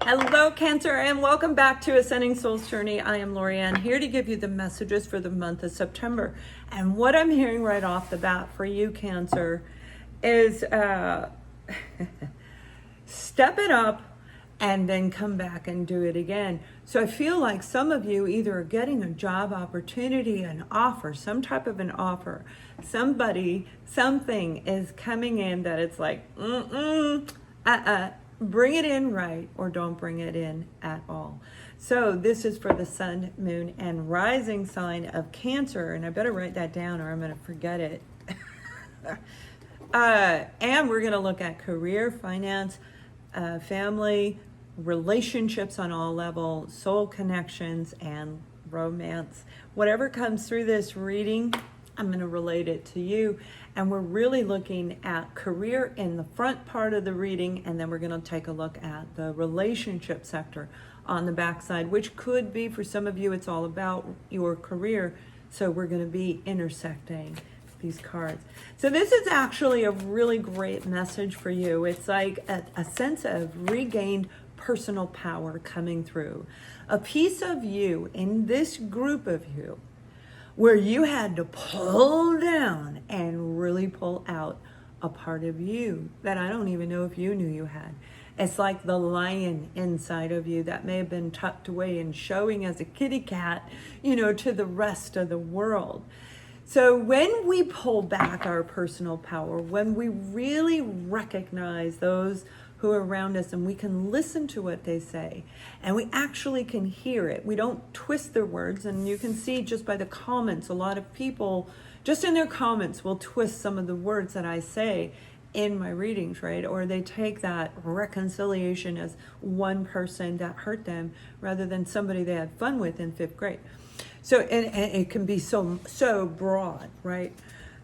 Hello, Cancer, and welcome back to Ascending Soul's Journey. I am Lorianne, here to give you the messages for the month of September. And what I'm hearing right off the bat for you, Cancer, is step it up and then come back and do it again. So I feel like some of you either are getting a job opportunity, an offer, some type of an offer. Somebody, something is coming in that it's like, bring it in right, or don't bring it in at all. So this is for the sun, moon, and rising sign of Cancer, and I better write that down or I'm going to forget it. And we're going to look at career, finance, family, relationships on all levels, soul connections, and romance. Whatever comes through this reading, I'm going to relate it to you. And we're really looking at career in the front part of the reading, and then we're going to take a look at the relationship sector on the backside, which could be, for some of you, it's all about your career. So we're going to be intersecting these cards. So this is actually a really great message for you. It's like a sense of regained personal power coming through. A piece of you in this group of you where you had to pull down and really pull out a part of you that I don't even know if you knew you had. It's like the lion inside of you that may have been tucked away and showing as a kitty cat, to the rest of the world. So when we pull back our personal power, when we really recognize those who are around us and we can listen to what they say and we actually can hear it, we don't twist their words. And you can see just by the comments, a lot of people just in their comments will twist some of the words that I say in my readings, right? Or they take that reconciliation as one person that hurt them rather than somebody they had fun with in 5th grade. So, and it can be so broad, right?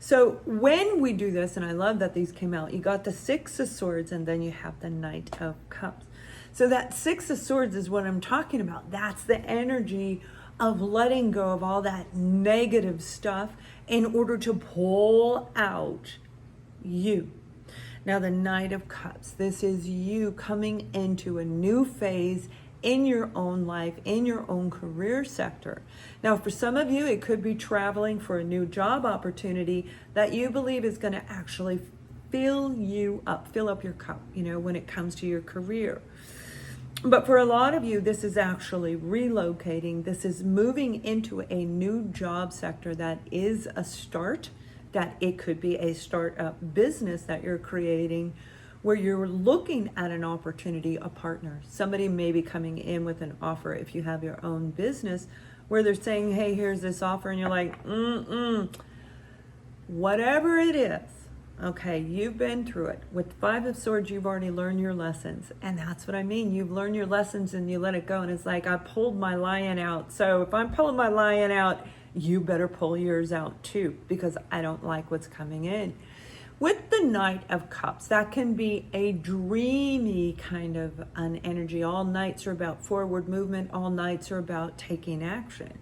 So when we do this, and I love that these came out, you got the 6 of Swords and then you have the Knight of Cups. So that 6 of Swords is what I'm talking about. That's the energy of letting go of all that negative stuff in order to pull out you. Now the Knight of Cups, this is you coming into a new phase in your own life, in your own career sector. Now, for some of you, it could be traveling for a new job opportunity that you believe is going to actually fill up your cup, when it comes to your career. But for a lot of you, this is actually relocating. This is moving into a new job sector that is a start, that it could be a startup business that you're creating, where you're looking at an opportunity, a partner. Somebody may be coming in with an offer if you have your own business, where they're saying, hey, here's this offer, and you're like, whatever it is, okay, you've been through it. With 5 of Swords, you've already learned your lessons, and that's what I mean. You've learned your lessons and you let it go, and it's like, I pulled my lion out, so if I'm pulling my lion out, you better pull yours out too, because I don't like what's coming in. With the Knight of Cups, that can be a dreamy kind of an energy. All nights are about forward movement. All nights are about taking action.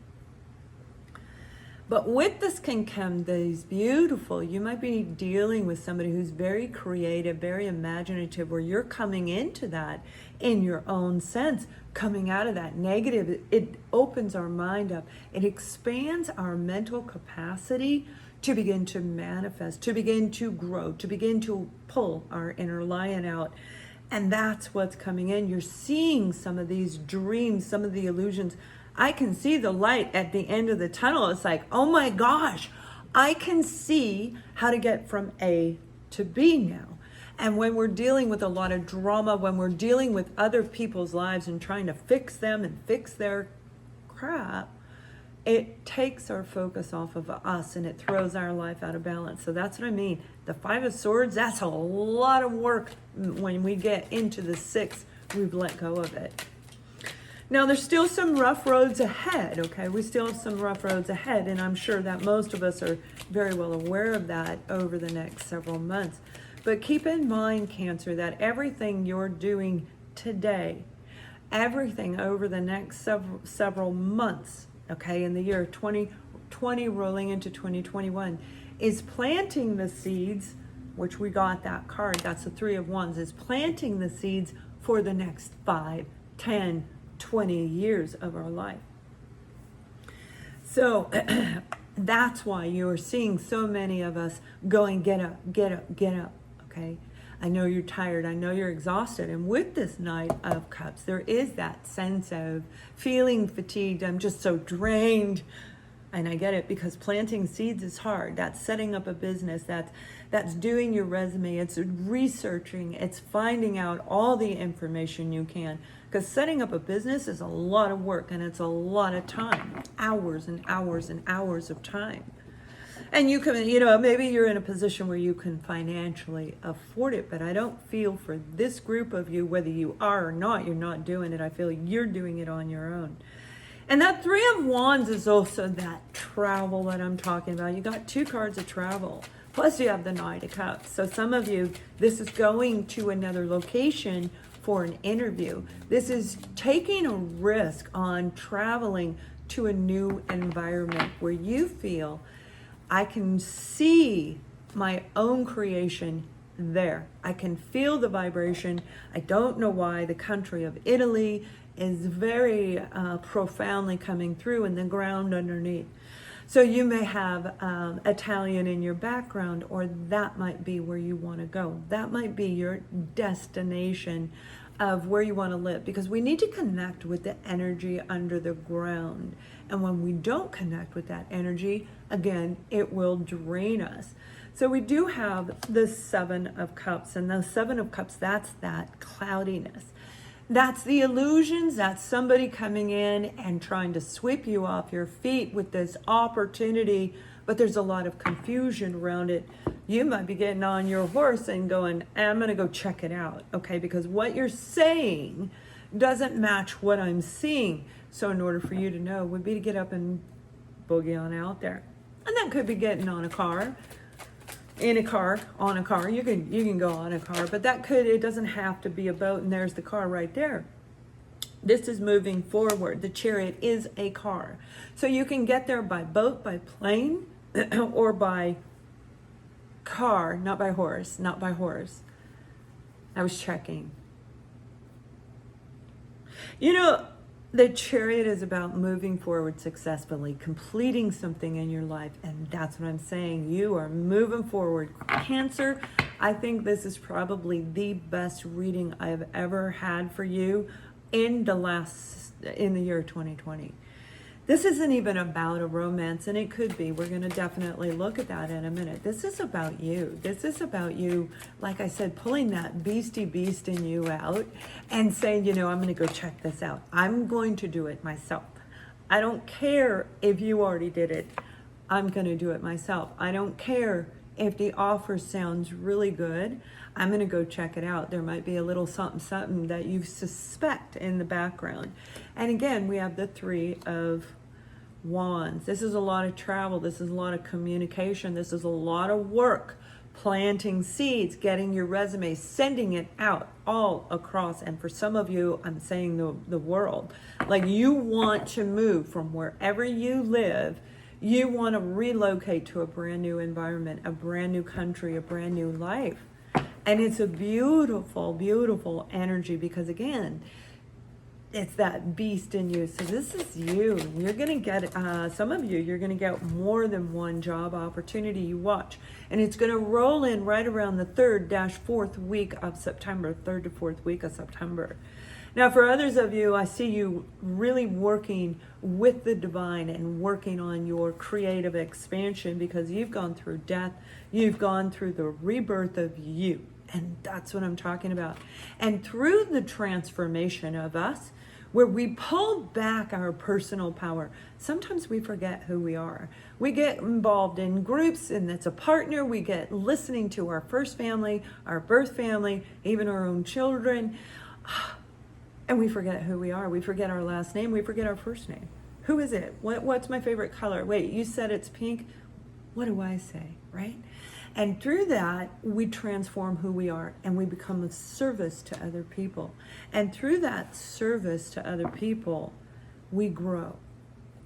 But with this can come these beautiful, you might be dealing with somebody who's very creative, very imaginative, where you're coming into that in your own sense, coming out of that negative. It opens our mind up. It expands our mental capacity to begin to manifest, to begin to grow, to begin to pull our inner lion out. And that's what's coming in. You're seeing some of these dreams, some of the illusions. I can see the light at the end of the tunnel. It's like, oh my gosh, I can see how to get from A to B now. And when we're dealing with a lot of drama, when we're dealing with other people's lives and trying to fix them and fix their crap, it takes our focus off of us and it throws our life out of balance. So that's what I mean. The 5 of Swords, that's a lot of work. When we get into the 6, we've let go of it. Now, there's still some rough roads ahead, okay? We still have some rough roads ahead, and I'm sure that most of us are very well aware of that over the next several months. But keep in mind, Cancer, that everything you're doing today, everything over the next several months, okay, in the year 2020 rolling into 2021, is planting the seeds, which we got that card, that's the 3 of Wands, is planting the seeds for the next 5, 10, 20 years of our life. So that's why you're seeing so many of us going, get up, get up, get up, okay? I know you're tired. I know you're exhausted. And with this Knight of Cups, there is that sense of feeling fatigued. I'm just so drained. And I get it, because planting seeds is hard. That's setting up a business. That's doing your resume. It's researching. It's finding out all the information you can. Because setting up a business is a lot of work, and it's a lot of time. Hours and hours and hours of time. And you can, maybe you're in a position where you can financially afford it, but I don't feel for this group of you, whether you are or not, you're not doing it. I feel you're doing it on your own. And that Three of Wands is also that travel that I'm talking about. You got 2 cards of travel, plus you have the Knight of Cups. So some of you, this is going to another location for an interview. This is taking a risk on traveling to a new environment where you feel, I can see my own creation there. I can feel the vibration. I don't know why. The country of Italy is very profoundly coming through in the ground underneath. So you may have Italian in your background, or that might be where you want to go. That might be your destination of where you want to live, because we need to connect with the energy under the ground. And when we don't connect with that energy, again, it will drain us. So we do have the 7 of Cups, and the 7 of Cups, that's that cloudiness. That's the illusions. That's somebody coming in and trying to sweep you off your feet with this opportunity, but there's a lot of confusion around it. You might be getting on your horse and going, I'm going to go check it out, okay? Because what you're saying doesn't match what I'm seeing. So in order for you to know would be to get up and boogie on out there. And that could be getting on a car, in a car, on a car. You can go on a car, but it doesn't have to be a boat, and there's the car right there. This is moving forward. The Chariot is a car. So you can get there by boat, by plane, or by car, not by horse, not by horse. I was checking. The Chariot is about moving forward successfully, completing something in your life, and that's what I'm saying. You are moving forward. Cancer, I think this is probably the best reading I've ever had for you in the year 2020. This isn't even about a romance, and it could be. We're going to definitely look at that in a minute. This is about you. This is about you, like I said, pulling that beastie beast in you out and saying, I'm going to go check this out. I'm going to do it myself. I don't care if you already did it. I'm going to do it myself. I don't care if the offer sounds really good. I'm going to go check it out. There might be a little something that you suspect in the background. And again, we have the 3 of Wands. This is a lot of travel. This is a lot of communication. This is a lot of work. Planting seeds, getting your resume, sending it out all across. And for some of you, I'm saying the world. Like, you want to move from wherever you live. You want to relocate to a brand new environment, a brand new country, a brand new life. And it's a beautiful, beautiful energy, because again, it's that beast in you. So this is you. You're going to get, some of you, you're going to get more than one job opportunity. You watch. And it's going to roll in right around the 3rd-4th week of September, 3rd to 4th week of September. Now, for others of you, I see you really working with the divine and working on your creative expansion, because you've gone through death. You've gone through the rebirth of you. And that's what I'm talking about. And through the transformation of us, where we pull back our personal power, sometimes we forget who we are. We get involved in groups, and it's a partner. We get listening to our first family, our birth family, even our own children. And we forget who we are. We forget our last name. We forget our first name. Who is it? What's my favorite color? Wait, you said it's pink. What do I say, right? And through that, we transform who we are, and we become a service to other people. And through that service to other people, we grow.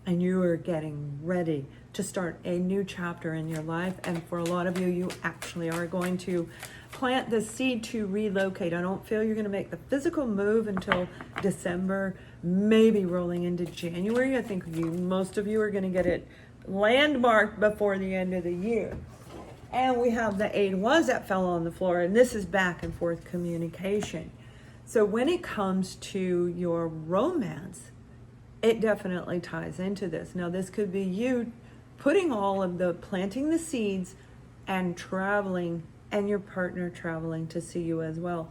and you are getting ready to start a new chapter in your life. And for a lot of you, you actually are going to plant the seed to relocate. I don't feel you're going to make the physical move until December, maybe rolling into January. I think most of you are going to get it landmarked before the end of the year. And we have the 8 of Wands that fell on the floor, and this is back and forth communication. So when it comes to your romance, it definitely ties into this. Now, this could be you putting planting the seeds and traveling, and your partner traveling to see you as well.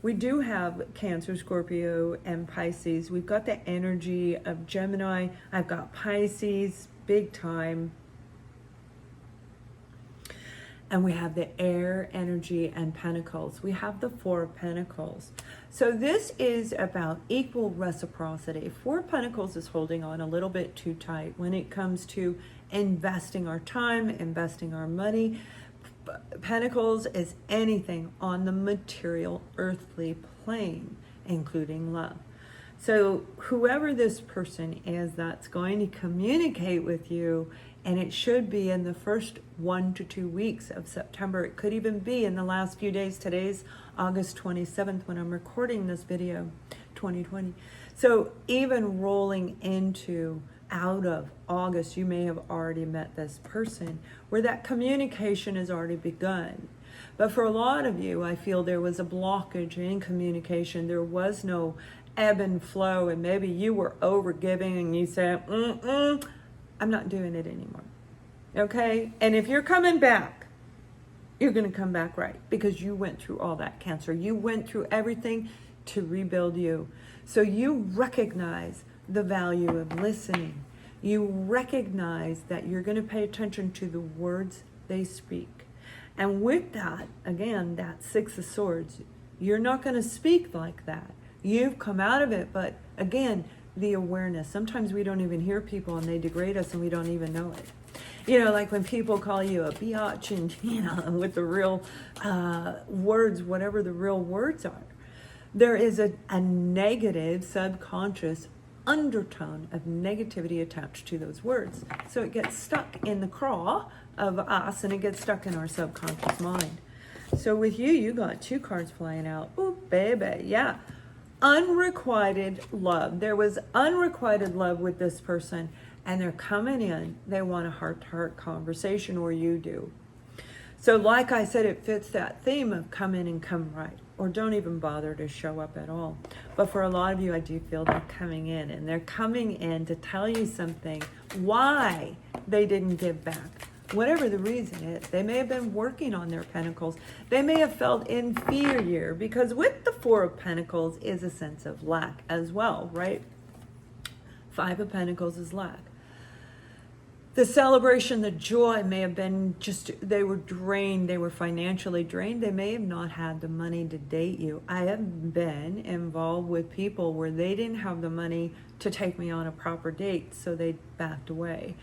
We do have Cancer, Scorpio, and Pisces. We've got the energy of Gemini. I've got Pisces, big time. And we have the air energy and Pentacles. We have the 4 of Pentacles. So this is about equal reciprocity. 4 of Pentacles is holding on a little bit too tight when it comes to investing our time, investing our money. Pentacles is anything on the material, earthly plane, including love. So whoever this person is that's going to communicate with you, and it should be in the first 1 to 2 weeks of September. It could even be in the last few days. Today's August 27th when I'm recording this video, 2020. So even rolling into out of August, you may have already met this person where that communication has already begun. But for a lot of you, I feel there was a blockage in communication. There was no ebb and flow, and maybe you were over giving and you said, I'm not doing it anymore. Okay? And if you're coming back, you're going to come back right, because you went through all that, Cancer. You went through everything to rebuild you. So you recognize the value of listening. You recognize that you're going to pay attention to the words they speak. And with that, again, that 6 of Swords, you're not going to speak like that. You've come out of it, but again, the awareness. Sometimes we don't even hear people and they degrade us and we don't even know it. You know, like when people call you a biatch and, you know, with the real words, whatever the real words are. There is a negative subconscious undertone of negativity attached to those words. So it gets stuck in the craw of us and it gets stuck in our subconscious mind. So with you, you got 2 cards flying out. Oh, baby, yeah. Unrequited love. There was unrequited love with this person, and they're coming in. They want a heart-to-heart conversation, or you do. So like I said, it fits that theme of come in and come right, or don't even bother to show up at all. But for a lot of you, I do feel they're coming in, and they're coming in to tell you something, why they didn't give back. Whatever the reason is, they may have been working on their Pentacles. They may have felt inferior, because with the 4 of Pentacles is a sense of lack as well, right? 5 of Pentacles is lack. The celebration, the joy may have been just, they were drained, they were financially drained. They may have not had the money to date you. I have been involved with people where they didn't have the money to take me on a proper date, so they backed away.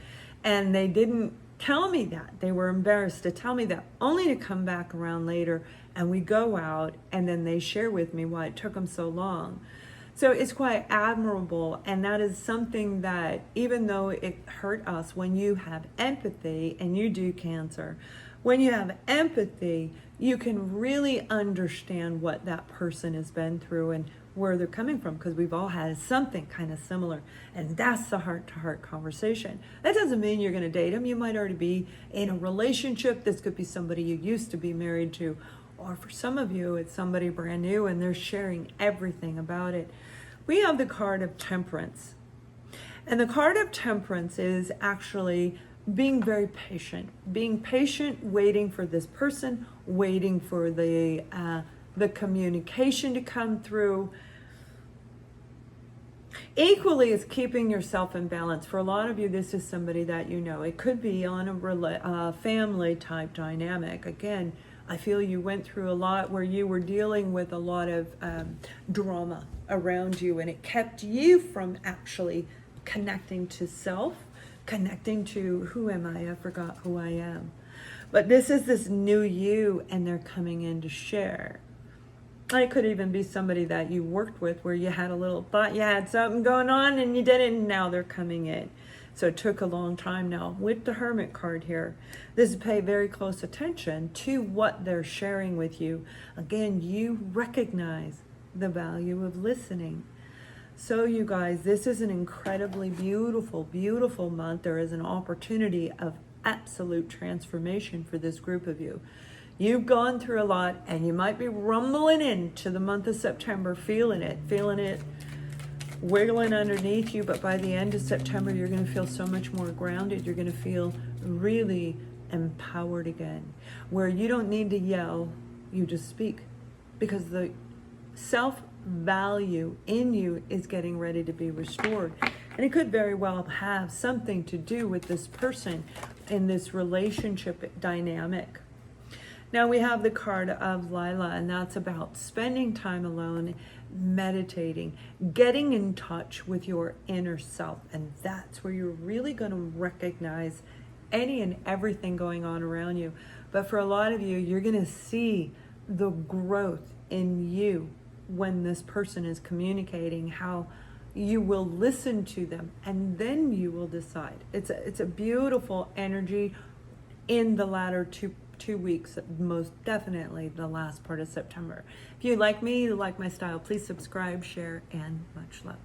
And they didn't tell me that. They were embarrassed to tell me that, only to come back around later and we go out and then they share with me why it took them so long. So it's quite admirable, and that is something that, even though it hurt us, when you have empathy, and you do, Cancer, when you have empathy, you can really understand what that person has been through and where they're coming from, because we've all had something kind of similar, and that's the heart-to-heart conversation. That doesn't mean you're going to date them. You might already be in a relationship. This could be somebody you used to be married to, or for some of you, it's somebody brand new and they're sharing everything about it. We have the card of Temperance, and the card of Temperance is actually being very patient, waiting for this person, waiting for the communication to come through. Equally is keeping yourself in balance. For a lot of you, this is somebody that you know. It could be on a family type dynamic. Again, I feel you went through a lot where you were dealing with a lot of drama around you, and it kept you from actually connecting to self, connecting to who am I forgot who I am. But this is this new you, and they're coming in to share. It could even be somebody that you worked with where you had a little thought you had something going on and you didn't, and now they're coming in. So it took a long time. Now with the Hermit card here, this is pay very close attention to what they're sharing with you. Again, you recognize the value of listening. So you guys, this is an incredibly beautiful, beautiful month. There is an opportunity of absolute transformation for this group of you. You've gone through a lot, and you might be rumbling into the month of September, feeling it wiggling underneath you, but by the end of September, you're going to feel so much more grounded. You're going to feel really empowered again, where you don't need to yell, you just speak, because the self-value in you is getting ready to be restored. And it could very well have something to do with this person in this relationship dynamic. Now we have the card of Lila, and that's about spending time alone, meditating, getting in touch with your inner self. And that's where you're really going to recognize any and everything going on around you. But for a lot of you, you're going to see the growth in you when this person is communicating, how you will listen to them, and then you will decide. It's a beautiful energy in the latter two weeks, most definitely the last part of September. If you like me, you like my style, please subscribe, share, and much love.